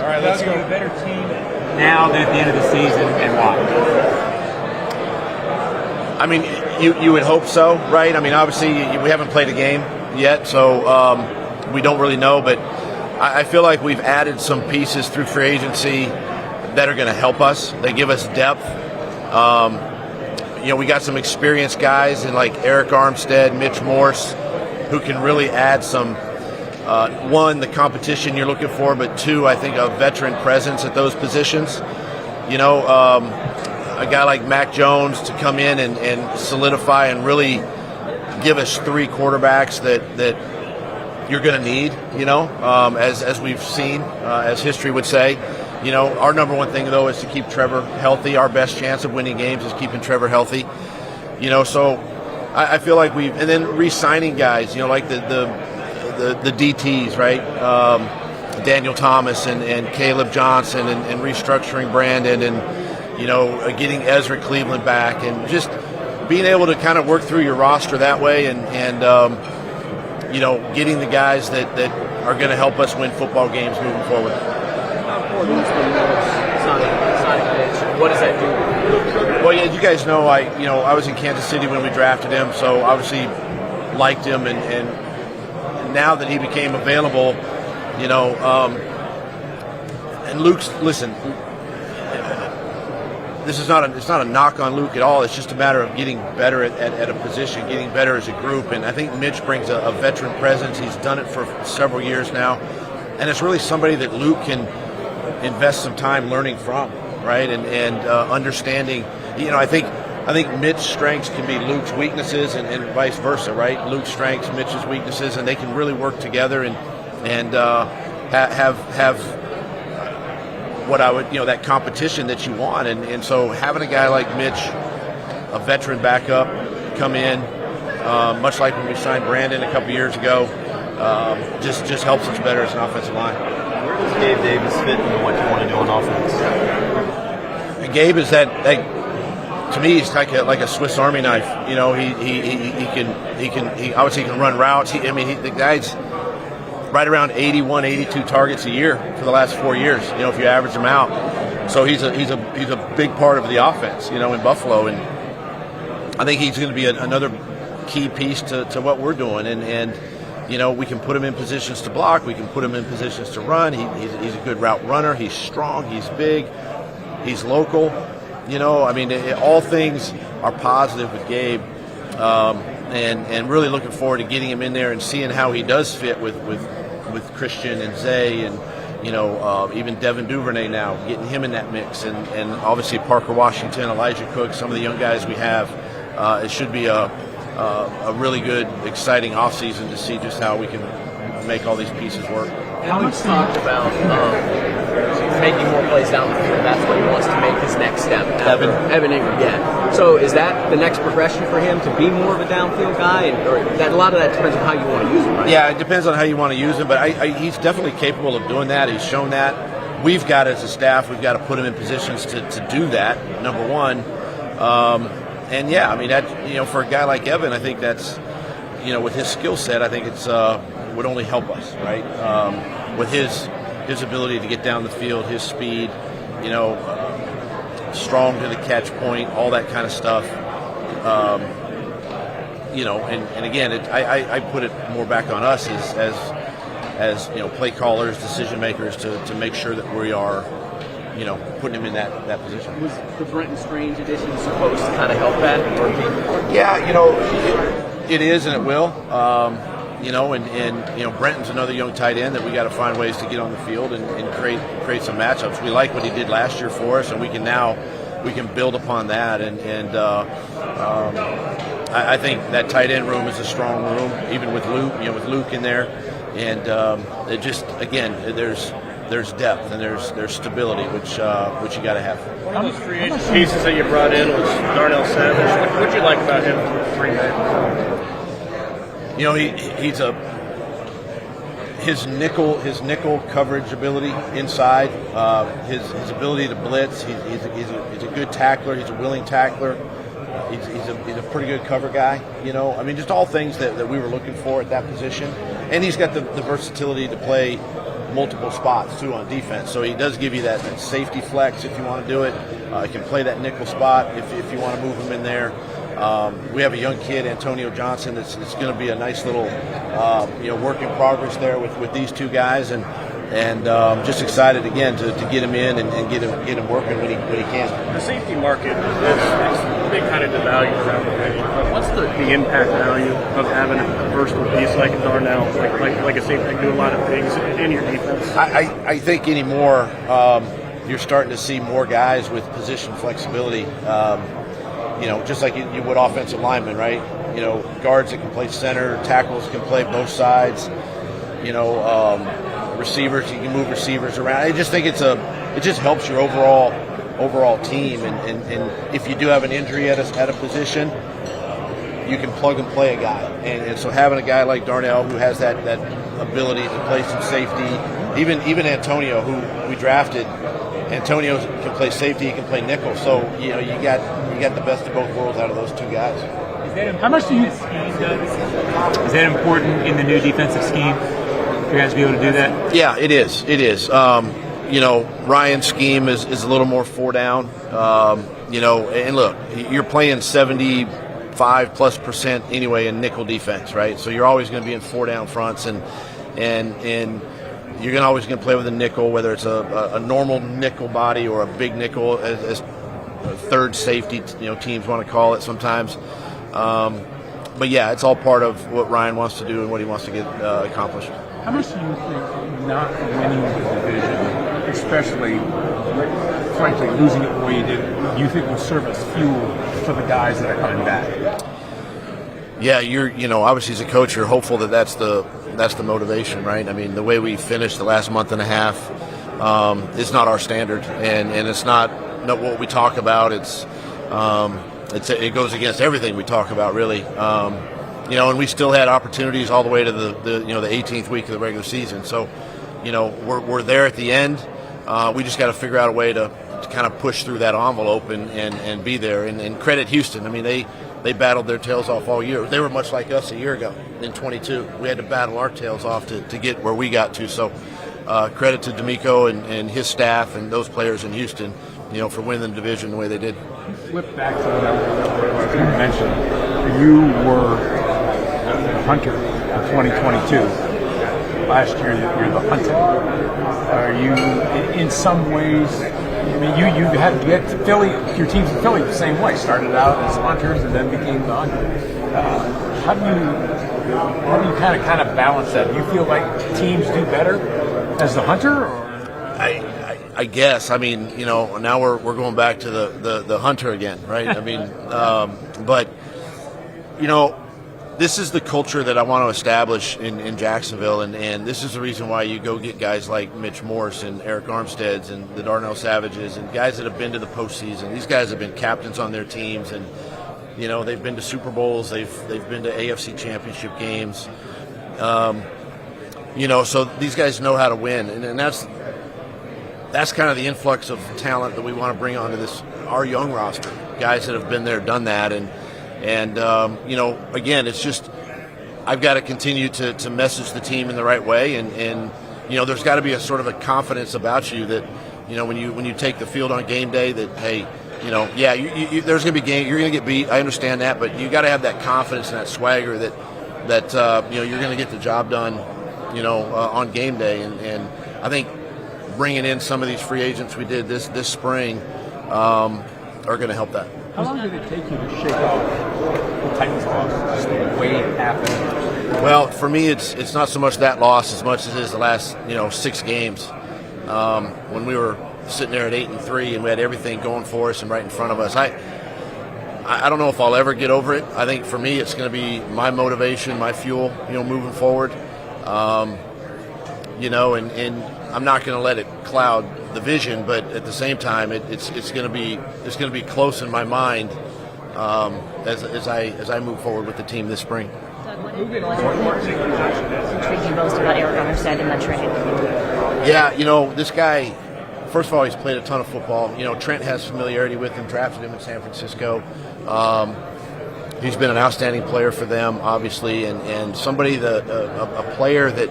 All right, let's go. Are you a better team now than at the end of the season, and why? I mean, you would hope so, right? I mean, obviously, we haven't played a game yet, so we don't really know. But I feel like we've added some pieces through free agency that are going to help us. They give us depth. We got some experienced guys in like Eric Armstead, Mitch Morse, who can really add some, one, the competition you're looking for, but two, I think a veteran presence at those positions. A guy like Mac Jones to come in and solidify and really give us three quarterbacks that you're going to need, as we've seen, as history would say. Our number one thing, though, is to keep Trevor healthy. Our best chance of winning games is keeping Trevor healthy. So I feel like and then re-signing guys, like the DTs, right? Daniel Thomas and Caleb Johnson and restructuring Brandon and, getting Ezra Cleveland back and just being able to kind of work through your roster that way and getting the guys that are going to help us win football games moving forward. What does that do? Well, yeah, you guys know I was in Kansas City when we drafted him, so obviously liked him, and now that he became available, and Luke's listen. It's not a knock on Luke at all. It's just a matter of getting better at a position, getting better as a group, and I think Mitch brings a veteran presence. He's done it for several years now, and it's really somebody that Luke can invest some time learning from, right, and understanding. I think Mitch's strengths can be Luke's weaknesses, and vice versa, right? Luke's strengths, Mitch's weaknesses, and they can really work together and have what I would that competition that you want, and so having a guy like Mitch, a veteran backup, come in, much like when we signed Brandon a couple years ago, just helps us better as an offensive line. Where does Gabe Davis fit into what you want to do on offense? And Gabe is that to me, he's like a Swiss Army knife. He obviously can run routes. The guy's right around 81, 82 targets a year for the last 4 years. If you average him out, so he's a big part of the offense. In Buffalo, and I think he's going to be another key piece to what we're doing. And we can put him in positions to block. We can put him in positions to run. He's a good route runner. He's strong. He's big. He's local. All things are positive with Gabe, and really looking forward to getting him in there and seeing how he does fit with Christian and Zay and even Devin Duvernay now, getting him in that mix, and obviously Parker Washington, Elijah Cook, some of the young guys we have. It should be a really good, exciting offseason to see just how we can make all these pieces work. Alex talked about making more plays down the field. That's what he wants to make his next step. Evan Ingram, yeah. So is that the next progression for him, to be more of a downfield guy? Or that a lot of that depends on how you want to use him, right? Yeah, it depends on how you want to use him, but he's definitely capable of doing that. He's shown that. We've got, as a staff, we've got to put him in positions to do that, number one. And yeah, that for a guy like Evan, I think that's with his skill set, I think it's would only help us, right? With his ability to get down the field, his speed, strong to the catch point, all that kind of stuff. And again, I put it more back on us as play callers, decision makers, to make sure that we are putting him in that position. Was the Brenton Strange addition supposed to kind of help that? Yeah, it is and it will. Brenton's another young tight end that we got to find ways to get on the field and create some matchups. We like what he did last year for us, and we can build upon that. I think that tight end room is a strong room, even with Luke in there, and it just there's depth and there's stability, which you got to have. One of those free agent pieces that you brought in was Darnell Savage. What'd you like about him from free man? His nickel coverage ability inside, his ability to blitz. He's a good tackler. He's a willing tackler. He's a pretty good cover guy. Just all things that we were looking for at that position. And he's got the versatility to play multiple spots too on defense. So he does give you that safety flex if you want to do it. He can play that nickel spot if you want to move him in there. We have a young kid, Antonio Johnson, that's going to be a nice little work in progress there with these two guys, and just excited again to get him in and get him working when he can. The safety market they kind of devalue around the league. What's the impact value of having a versatile piece like Darnell, like a safety that can do a lot of things in your defense? I think anymore you're starting to see more guys with position flexibility. Just like you would offensive linemen, right? Guards that can play center, tackles can play both sides. Receivers, you can move receivers around. I just think it just helps your overall team. And if you do have an injury at a position, you can plug and play a guy. And so having a guy like Darnell who has that ability to play some safety, even Antonio, who we drafted. Antonio can play safety, he can play nickel. So you got the best of both worlds out of those two guys. How much do you? Is that important in the new defensive scheme for you guys to be able to do that? Yeah, it is. It is. Ryan's scheme is a little more 4 down. And look, you're playing 75+% anyway in nickel defense, right? So you're always going to be in 4 down fronts, and you're always going to play with a nickel, whether it's a normal nickel body or a big nickel, as a third safety, teams want to call it sometimes. But yeah, it's all part of what Ryan wants to do and what he wants to get accomplished. How much do you think not winning the division, especially, frankly, losing it the way you did, do you think will serve as fuel for the guys that are coming back? Yeah, you're obviously as a coach, you're hopeful that's the motivation, right? I mean, the way we finished the last month and a half is not our standard, and it's not what we talk about. It goes against everything we talk about, really. And we still had opportunities all the way to the 18th week of the regular season. So, we're there at the end. We just got to figure out a way to kind of push through that envelope and be there. And credit Houston. I mean, they battled their tails off all year. They were much like us a year ago in 22. We had to battle our tails off to get where we got to. So credit to D'Amico and his staff and those players in Houston, for winning the division the way they did. Flip back to what you mentioned. You were the hunter in 2022. Last year, you're the hunted. Are you, in some ways, I mean, you had to get to Philly. Your team's in Philly the same way. Started out as hunters and then became the hunter. How do you kind of balance that? Do you feel like teams do better as the hunter? Or? I guess. I mean, now we're going back to the hunter again, right? I mean, but this is the culture that I want to establish in Jacksonville, and this is the reason why you go get guys like Mitch Morse and Eric Armsteads and the Darnell Savages and guys that have been to the postseason. These guys have been captains on their teams, and they've been to Super Bowls, they've been to AFC Championship games. So these guys know how to win, and that's kind of the influx of talent that we want to bring onto our young roster. Guys that have been there, done that, and again, it's just I've got to continue to message the team in the right way, and there's got to be a sort of a confidence about you that when you take the field on game day that hey, there's going to be game, you're going to get beat. I understand that, but you got to have that confidence and that swagger that you're going to get the job done, on game day, and I think bringing in some of these free agents we did this spring are going to help that. How long did it take you to shake off the Titans loss, just the way it happened? Well, for me, it's not so much that loss as much as it is the last 6 games. When we were sitting there at 8-3 and we had everything going for us and right in front of us. I don't know if I'll ever get over it. I think for me, it's going to be my motivation, my fuel, moving forward. And I'm not going to let it cloud the vision, but at the same time, it's going to be close in my mind as I move forward with the team this spring. What intrigued you most about Eric Armstead in that trade? Yeah, this guy. First of all, he's played a ton of football. Trent has familiarity with him, drafted him in San Francisco. He's been an outstanding player for them, obviously, and somebody a player that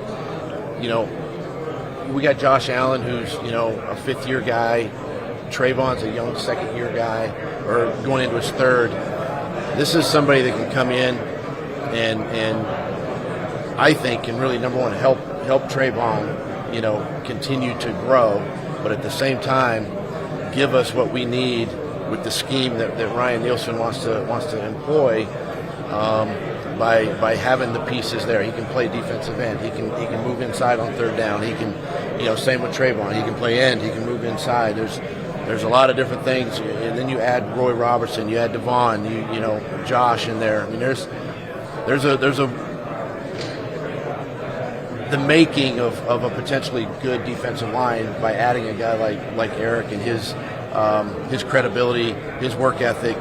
we got Josh Allen, who's a fifth-year guy. Trayvon's a young second-year guy, or going into his third. This is somebody that can come in and I think can really, number one, help Trayvon, continue to grow, but at the same time give us what we need with the scheme that Ryan Nielsen wants to employ. By having the pieces there, he can play defensive end. He can move inside on third down. He can, same with Trayvon. He can play end. He can move inside. There's a lot of different things, and then you add Roy Robertson, you add Devon, Josh in there. I mean, there's the making of a potentially good defensive line by adding a guy like Eric and his credibility, his work ethic.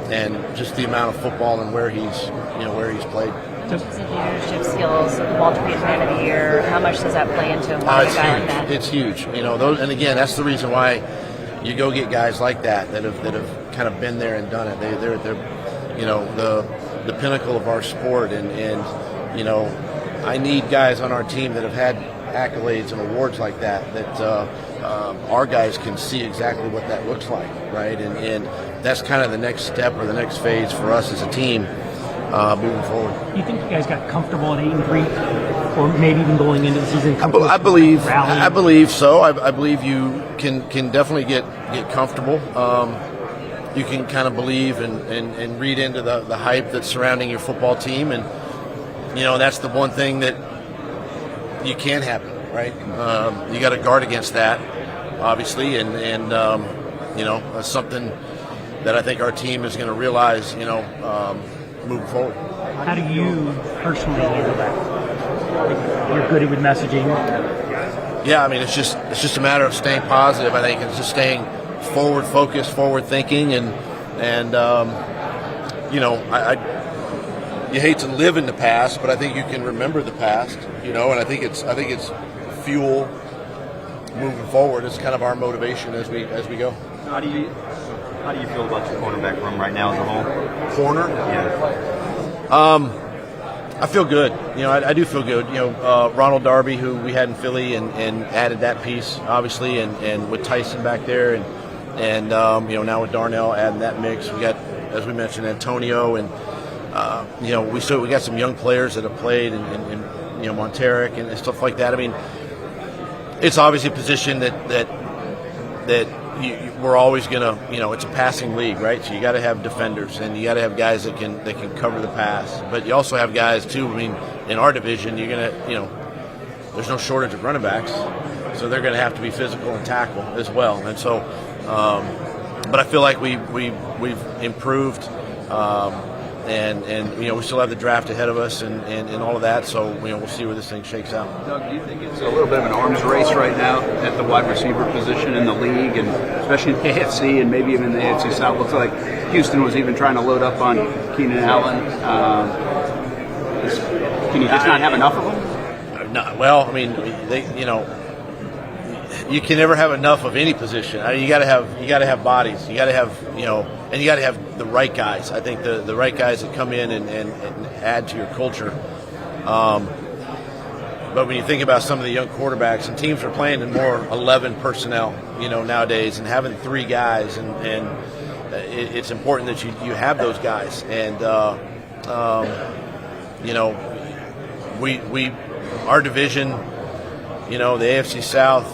And just the amount of football and where he's played. Just the leadership skills, the Walter Payton Man of the Year. How much does that play into why a guy like that? It's huge. Those, and again, that's the reason why you go get guys like that have kind of been there and done it. They're the pinnacle of our sport, and I need guys on our team that have had accolades and awards like that our guys can see exactly what that looks like, right? And that's kind of the next step or the next phase for us as a team moving forward. Do you think you guys got comfortable at 8-3, or maybe even going into the season? I believe so. I believe you can definitely get comfortable. You can kind of believe and read into the hype that's surrounding your football team, and that's the one thing that you can't happen, right? You got to guard against that, obviously, and that's something that I think our team is going to realize, moving forward. How do you personally handle that? You're good with messaging. Yeah, I mean, it's just a matter of staying positive. I think it's just staying forward focused, forward thinking, and you hate to live in the past, but I think you can remember the past, and I think it's fuel moving forward. It's kind of our motivation as we go. How do you feel about your cornerback room right now as a whole? Corner? Yeah. I feel good. I do feel good. Ronald Darby, who we had in Philly, and added that piece, obviously, and with Tyson back there, and now with Darnell adding that mix. We got, as we mentioned, Antonio, and we got some young players that have played, and Monteric and stuff like that. I mean, it's obviously a position that we're always gonna, it's a passing league, right? So you got to have defenders, and you got to have guys that can cover the pass. But you also have guys too. I mean, in our division, you're gonna, there's no shortage of running backs, so they're gonna have to be physical and tackle as well. And so, but I feel like we've improved. And we still have the draft ahead of us and all of that, so we'll see where this thing shakes out. Doug, do you think it's a little bit of an arms race right now at the wide receiver position in the league, and especially in the AFC and maybe even in the AFC South? Looks like Houston was even trying to load up on Keenan Allen. Can you just not have enough of them? No, well, I mean, you can never have enough of any position. You got to have bodies. You got to have and you got to have the right guys. I think the right guys that come in and add to your culture. But when you think about some of the young quarterbacks, and teams are playing in more 11 personnel, nowadays, and having three guys, and it's important that you have those guys. And our division, the AFC South,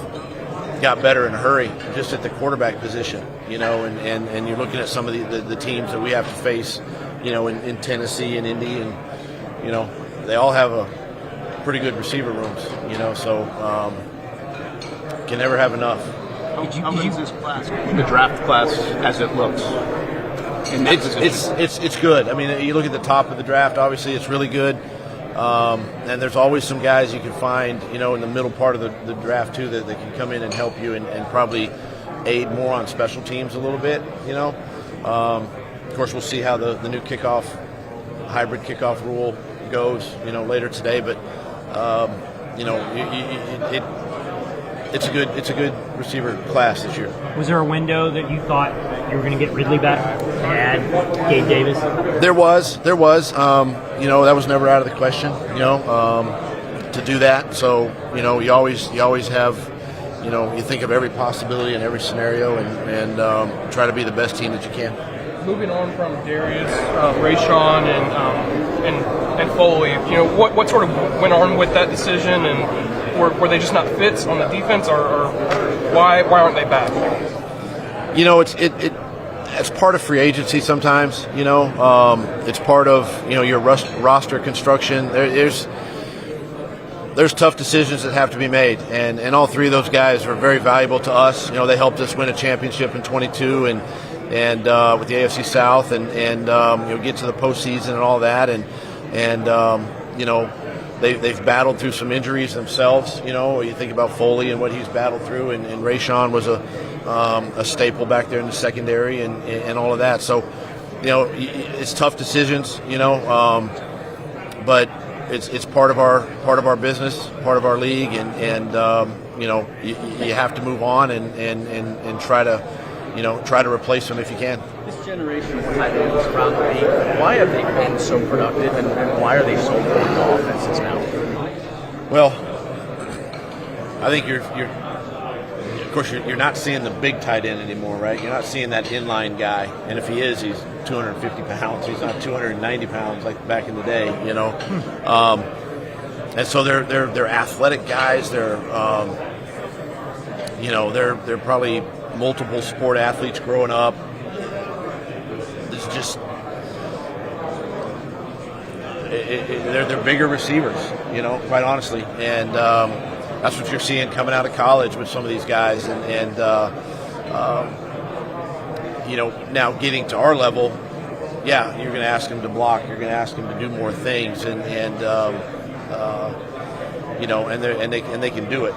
got better in a hurry just at the quarterback position, and you're looking at some of the teams that we have to face, in Tennessee and Indy, and they all have a pretty good receiver rooms, so can never have enough. How is this class, the draft class, as it looks? It's good. I mean, you look at the top of the draft, obviously it's really good. And there's always some guys you can find, in the middle part of the draft too, that can come in and help you and probably aid more on special teams a little bit. Of course, we'll see how the new hybrid kickoff rule goes, later today. But it's a good receiver class this year. Was there a window that you thought you were going to get Ridley back and Gabe Davis? There was. That was never out of the question. to do that. So you always have, you think of every possibility in every scenario and try to be the best team that you can. Moving on from Darius, Rayshawn, and Foley, what sort of went on with that decision, and were they just not fits on the defense, or why aren't they back? It's part of free agency sometimes. It's part of your roster construction. There's tough decisions that have to be made, and all three of those guys are very valuable to us. They helped us win a championship in 22 and with the AFC South and get to the postseason and all that, and they've battled through some injuries themselves. You think about Foley and what he's battled through, and Rayshawn was a staple back there in the secondary and all of that. So it's tough decisions, but it's part of our business, part of our league, and you have to move on and try to replace them if you can. This generation of tight ends around the league, why have they been so productive, and why are they so good in offenses now? Well, I think of course you're not seeing the big tight end anymore, right? You're not seeing that inline guy, and if he is, he's 250 pounds. He's not 290 pounds like back in the day, and so they're athletic guys. They're they're probably multiple sport athletes growing up. It's just they're bigger receivers, quite honestly, and that's what you're seeing coming out of college with some of these guys, and now getting to our level, you're going to ask them to block, you're going to ask them to do more things, and they can do it,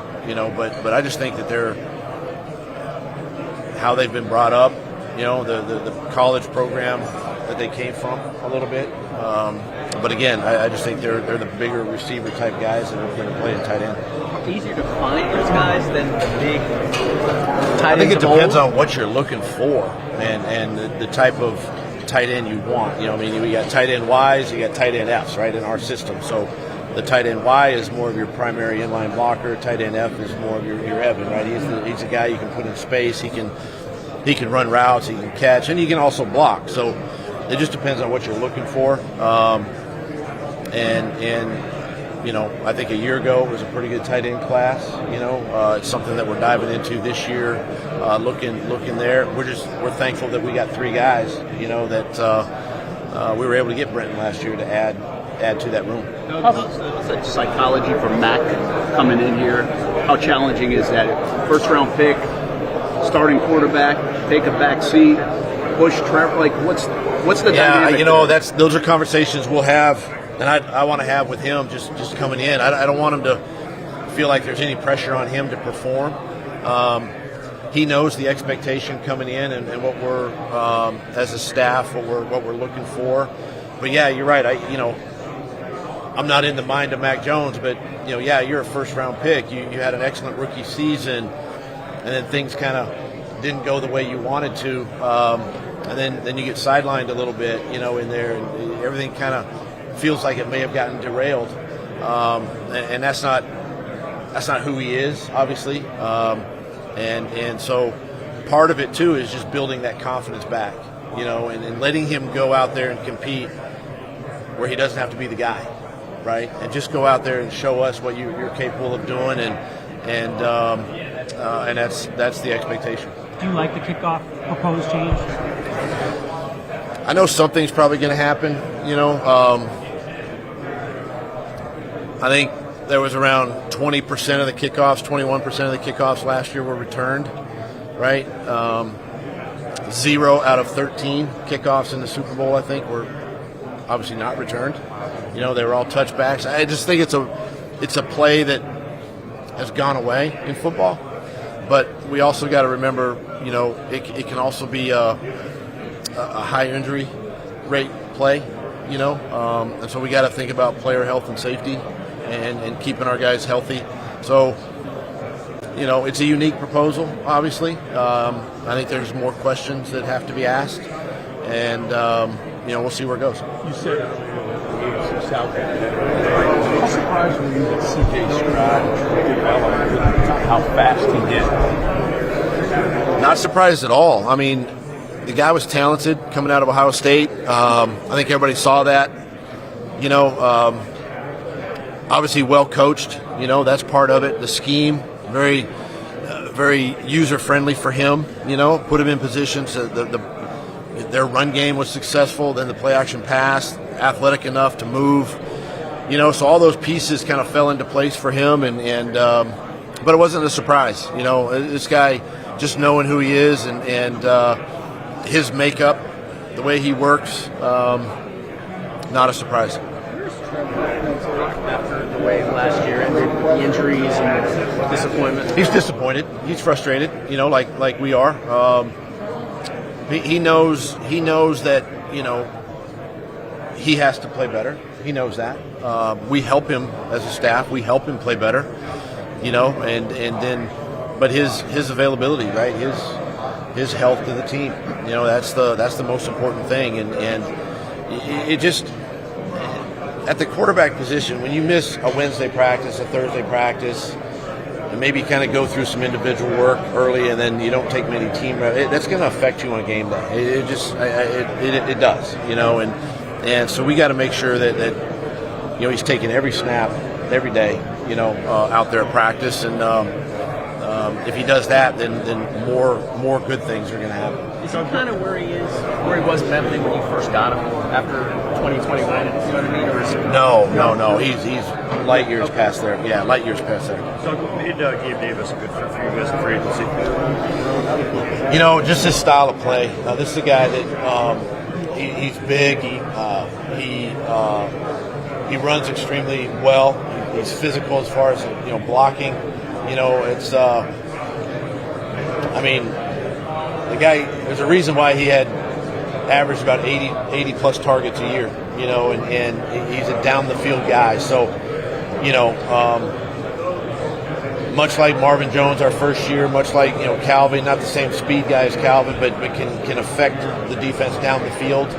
but I just think that they're how they've been brought up, the college program that they came from a little bit. But again, I just think they're the bigger receiver type guys that are going to play in tight end. Easier to find those guys than the big tight ends. I think it depends on what you're looking for and the type of tight end you want. We got tight end Ys, you got tight end Fs, right, in our system. So the tight end Y is more of your primary inline blocker. Tight end F is more of your Evan, right? He's a guy you can put in space. He can run routes. He can catch, and he can also block. So it just depends on what you're looking for. I think a year ago it was a pretty good tight end class. It's something that we're diving into this year. Looking there. We're thankful that we got three guys. That we were able to get Brenton last year to add to that room. What's the psychology for Mac coming in here? How challenging is that? First round pick, starting quarterback, take a back seat, push Trevor. Like what's the dynamic? Those are conversations we'll have, and I want to have with him just coming in. I don't want him to feel like there's any pressure on him to perform. He knows the expectation coming in and what we're as a staff what we're looking for. But you're right. I'm not in the mind of Mac Jones, but you're a first round pick. You had an excellent rookie season, and then things kind of didn't go the way you wanted to, and then you get sidelined a little bit, in there, and everything kind of feels like it may have gotten derailed, and that's not who he is, obviously, and so part of it too is just building that confidence back, and letting him go out there and compete where he doesn't have to be the guy, right? And just go out there and show us what you're capable of doing, and that's the expectation. Do you like the kickoff proposed change? I know something's probably going to happen. I think there was around 20% of the kickoffs, 21% of the kickoffs last year were returned, right? 0 out of 13 kickoffs in the Super Bowl, I think, were obviously not returned. They were all touchbacks. I just think it's a play that has gone away in football. But we also got to remember, it can also be a high injury rate play, and so we got to think about player health and safety and keeping our guys healthy. So, it's a unique proposal, obviously. I think there's more questions that have to be asked, and we'll see where it goes. You said AFC South. How surprised were you that C.J. Stroud developed how fast he did? Not surprised at all. I mean, the guy was talented coming out of Ohio State. I think everybody saw that. You know, obviously well coached. You know, that's part of it. The scheme, very user friendly for him. You know, put him in positions. Their run game was successful. Then the play action pass, athletic enough to move. You know, so all those pieces kind of fell into place for him, but it wasn't a surprise. You know, this guy, just knowing who he is and his makeup, the way he works, not a surprise. Where's Trevor after the way last year ended, the injuries and disappointment? He's disappointed. He's frustrated. You know, like we are. He knows that, you know, he has to play better. He knows that. We help him as a staff. We help him play better. You know, and then, but his availability, right? His health to the team. You know, that's the most important thing. And it just, at the quarterback position, when you miss a Wednesday practice, a Thursday practice, and maybe kind of go through some individual work early, and then you don't take many team reps, that's going to affect you on game day. It does. You know, and so we got to make sure that you know, he's taking every snap every day, you know, out there at practice, and if he does that, then more good things are going to happen. Is he kind of where he was mentally when you first got him after 2021? You know what I mean? Or is it... No. He's light years past there. Yeah, light years past there. So made Gabe Davis a good fit for you guys in free agency? You know, just his style of play. This is a guy that he's big. He runs extremely well. He's physical as far as, you know, blocking. You know, it's I mean, the guy, there's a reason why he had averaged about 80 plus targets a year, you know, and he's a down the field guy. So, you know, much like Marvin Jones our first year, much like, you know, Calvin, not the same speed guy as Calvin, but can affect the defense down the field,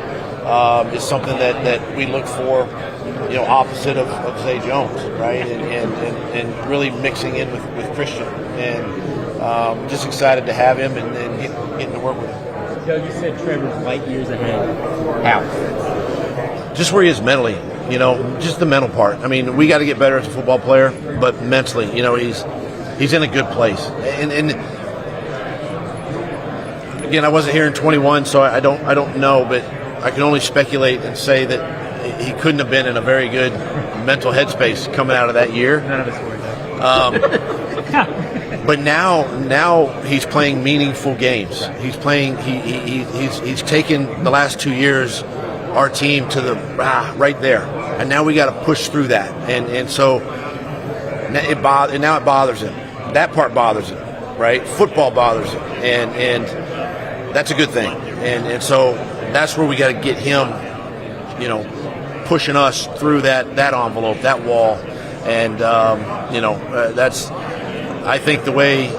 is something that we look for, you know, opposite of Zay Jones, right? And really mixing in with Christian. And just excited to have him and getting to work with him. Doug, you said Trevor's light years ahead. How? Just where he is mentally, you know, just the mental part. I mean, we got to get better as a football player, but mentally, you know, he's in a good place. And again, I wasn't here in 21, so I don't know, but I can only speculate and say that he couldn't have been in a very good mental headspace coming out of that year. None of us were there. But now he's playing meaningful games. He's playing. He's taken the last 2 years our team to the right there, and now we got to push through that. And so now it bothers him. That part bothers him, right? Football bothers him, and that's a good thing. And so that's where we got to get him, you know, pushing us through that envelope, that wall, and you know, that's, I think, the way,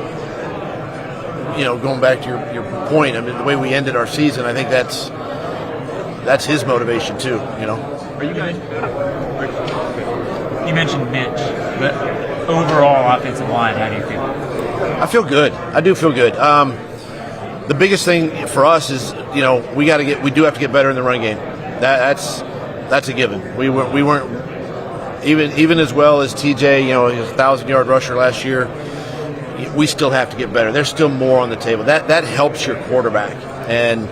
you know, going back to your point, I mean, the way we ended our season, I think that's his motivation too, you know. Are you guys? You mentioned Mitch, but overall offensive line, how do you feel? I feel good. I do feel good. The biggest thing for us is, you know, we do have to get better in the run game. That's a given. We weren't even as well as TJ, you know, he was a 1,000-yard rusher last year. We still have to get better. There's still more on the table. That helps your quarterback. And,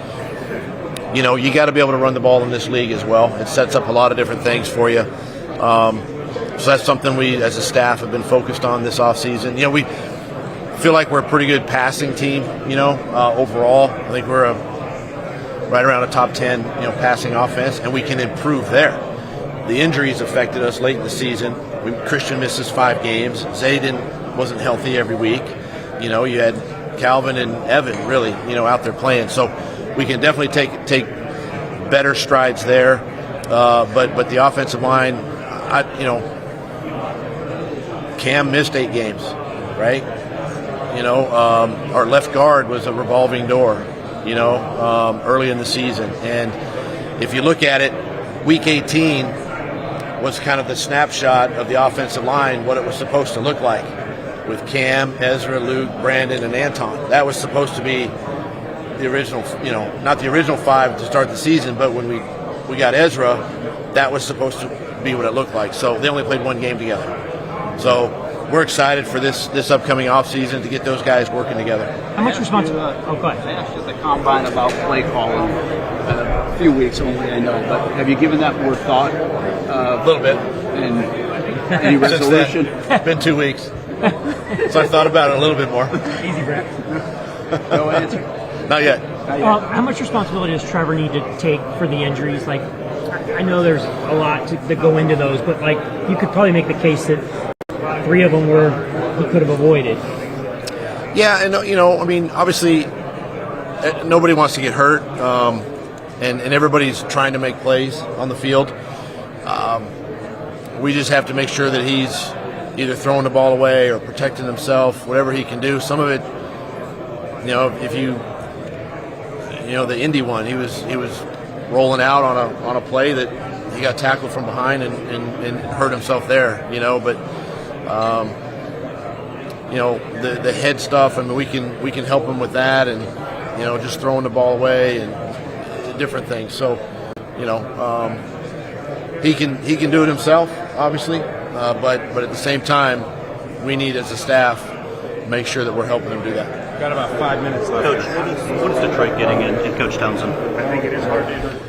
you know, you got to be able to run the ball in this league as well. It sets up a lot of different things for you. So that's something we as a staff have been focused on this offseason. You know, we feel like we're a pretty good passing team, you know, overall. I think we're right around a top 10, you know, passing offense, and we can improve there. The injuries affected us late in the season. Christian misses 5 games. Zayden wasn't healthy every week. You know, you had Calvin and Evan really, you know, out there playing. So we can definitely take better strides there. But the offensive line, you know, Cam missed 8 games, right? You know, our left guard was a revolving door, you know, early in the season. And if you look at it, week 18, was kind of the snapshot of the offensive line, what it was supposed to look like with Cam, Ezra, Luke, Brandon, and Anton. That was supposed to be the original, not the original 5 to start the season, but when we got Ezra, that was supposed to be what it looked like. So they only played one game together. So we're excited for this upcoming offseason to get those guys working together. How much responsibility? Oh, go ahead. I asked you at the combine about play calling a few weeks only, I know, but have you given that more thought? A little bit. And any resolution? It's been 2 weeks. So I've thought about it a little bit more. Easy, Brett. No answer. Not yet. How much responsibility does Trevor need to take for the injuries? Like, I know there's a lot that go into those, but like you could probably make the case that 3 of them he could have avoided. Yeah, and I mean, obviously, nobody wants to get hurt, and everybody's trying to make plays on the field. We just have to make sure that he's either throwing the ball away or protecting himself, whatever he can do. Some of it, if the Indy one, he was rolling out on a play that he got tackled from behind and hurt himself there. But the head stuff. I mean, we can help him with that, and just throwing the ball away and different things. So he can do it himself, obviously, but at the same time, we need as a staff make sure that we're helping him do that. Got about 5 minutes left. Coach, what is Detroit getting in Coach Townsend? I think it is hard to.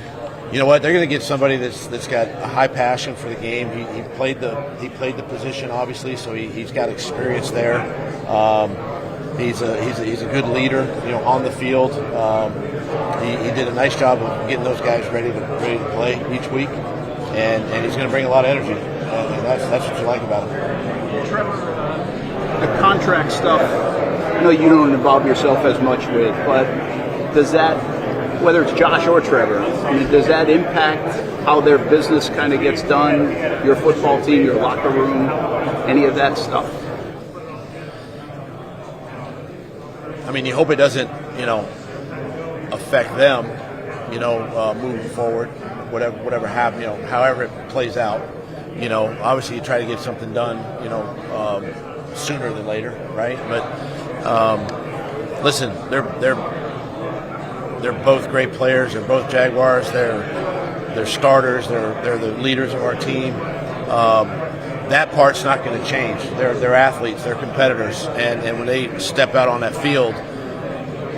You know what? They're going to get somebody that's got a high passion for the game. He played the position, obviously, so he's got experience there. He's a good leader, on the field. He did a nice job of getting those guys ready to play each week, and he's going to bring a lot of energy, and that's what you like about him. Trevor, the contract stuff, I know you don't involve yourself as much with, but does that, whether it's Josh or Trevor, does that impact how their business kind of gets done, your football team, your locker room, any of that stuff? I mean, you hope it doesn't, affect them, moving forward, whatever happens, however it plays out. Obviously you try to get something done, sooner than later, right? But listen, they're both great players. They're both Jaguars. They're starters. They're the leaders of our team. That part's not going to change. They're athletes. They're competitors. And when they step out on that field,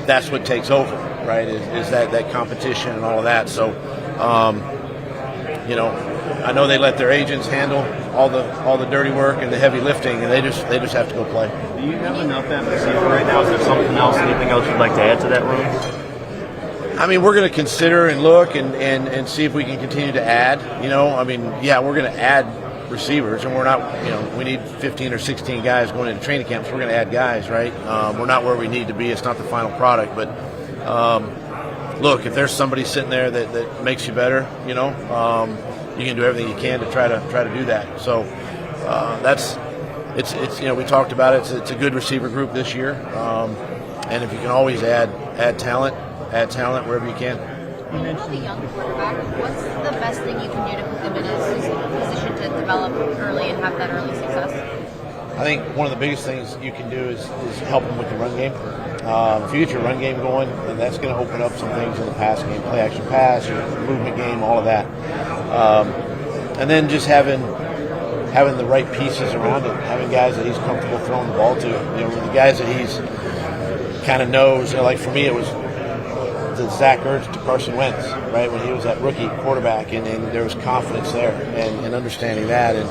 that's what takes over, right? Is that competition and all of that. So, I know they let their agents handle all the dirty work and the heavy lifting, and they just have to go play. Do you have enough at receiver right now? Is there something else, anything else you'd like to add to that room? I mean, we're going to consider and look and see if we can continue to add. We're going to add receivers, and we're not, we need 15 or 16 guys going into training camps. We're going to add guys, right? We're not where we need to be. It's not the final product, but look, if there's somebody sitting there that makes you better, you can do everything you can to try to do that. So it's we talked about it. It's a good receiver group this year, and if you can always add talent wherever you can. With a young quarterback, what's the best thing you can do to put them in a position to develop early and have that early success? I think one of the biggest things you can do is help them with the run game. If you get your run game going, then that's going to open up some things in the pass game, play action pass, your movement game, all of that. And then just having the right pieces around him, having guys that he's comfortable throwing the ball to. The guys that he's kind of knows. Like for me, it was the Zach Ertz to Carson Wentz, right, when he was that rookie quarterback, and there was confidence there and understanding that. And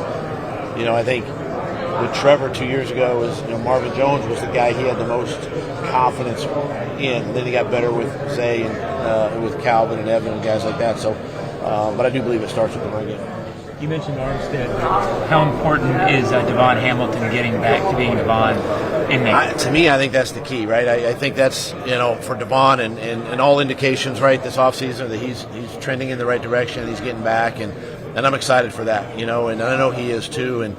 I think with Trevor 2 years ago was Marvin Jones was the guy he had the most confidence in. And then he got better with Zay and with Calvin and Evan and guys like that. So, but I do believe it starts with the run game. You mentioned Armstead. How important is Devon Hamilton getting back to being Devon in there? To me, I think that's the key, right? I think that's, for Devon and all indications, right, this offseason that he's trending in the right direction. He's getting back, and I'm excited for that, and I know he is too. And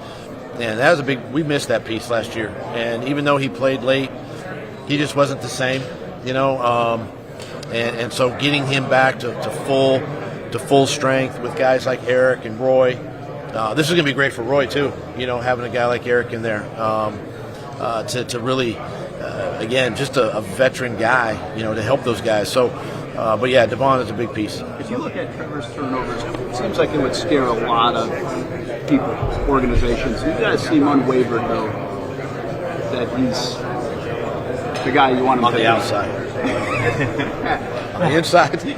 that was we missed that piece last year. And even though he played late, he just wasn't the same, and so getting him back to full strength with guys like Eric and Roy, this is going to be great for Roy too. Having a guy like Eric in there to really, again, just a veteran guy, to help those guys. So, but yeah, Devon is a big piece. If you look at Trevor's turnovers, it seems like it would scare a lot of people, organizations. You guys seem unwavered, though, that he's the guy you want him on to the be. outside. On the inside. Do you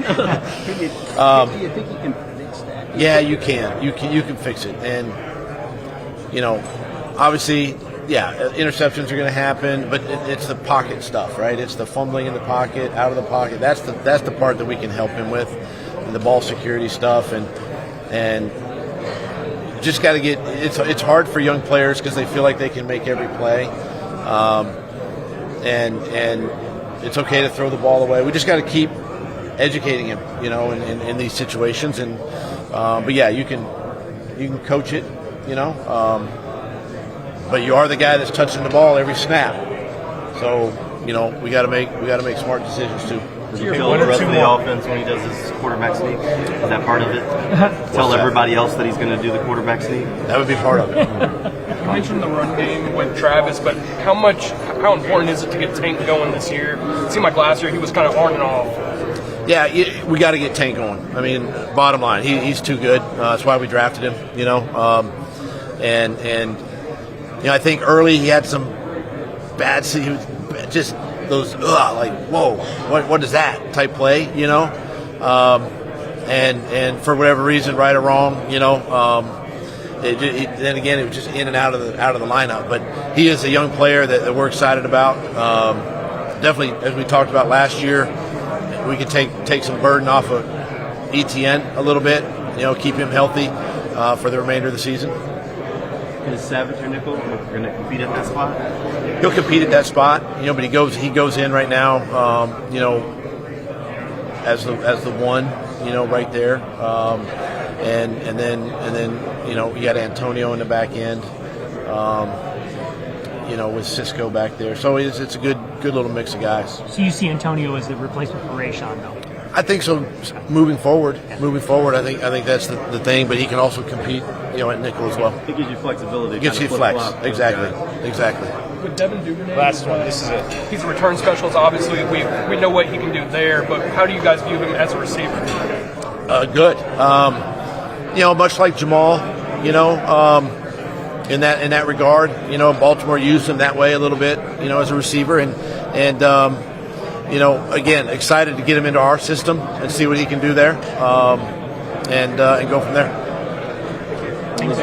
think he can fix that? Yeah, you can. You can fix it, and obviously, yeah, interceptions are going to happen, but it's the pocket stuff, right? It's the fumbling in the pocket, out of the pocket. That's the part that we can help him with, and the ball security stuff, and just got to get. It's hard for young players because they feel like they can make every play, and it's okay to throw the ball away. We just got to keep educating him, in these situations, and but yeah, you can coach it, but you are the guy that's touching the ball every snap. So, we got to make smart decisions too. Does he tell the rest of the offense when he does his quarterback sneak? Is that part of it? Tell everybody else that he's going to do the quarterback sneak? That would be part of it. You mentioned the run game with Travis, but how important is it to get Tank going this year? It seemed like last year he was kind of on and off. Yeah, we got to get Tank going. I mean, bottom line, he's too good. That's why we drafted him. I think early he had some bad. He was just those like, whoa, what is that type play? And for whatever reason, right or wrong, then again, it was just in and out of the lineup. But he is a young player that we're excited about. Definitely, as we talked about last year, we could take some burden off of ETN a little bit. Keep him healthy for the remainder of the season. Is Savage or Nickel going to compete at that spot? He'll compete at that spot, but he goes in right now, as the one, right there, and then you got Antonio in the back end, with Cisco back there. So it's a good little mix of guys. So you see Antonio as the replacement for Rayshawn, though? I think so. Moving forward, I think that's the thing. But he can also compete, at nickel as well. It gives you flexibility. It gives you flex. Exactly. With Devin Duvernay, Last one. This is it. He's a return specialist. Obviously, we know what he can do there. But how do you guys view him as a receiver? Good. Much like Jamal, in that regard, Baltimore used him that way a little bit, as a receiver, and again, excited to get him into our system and see what he can do there, and go from there. Thanks.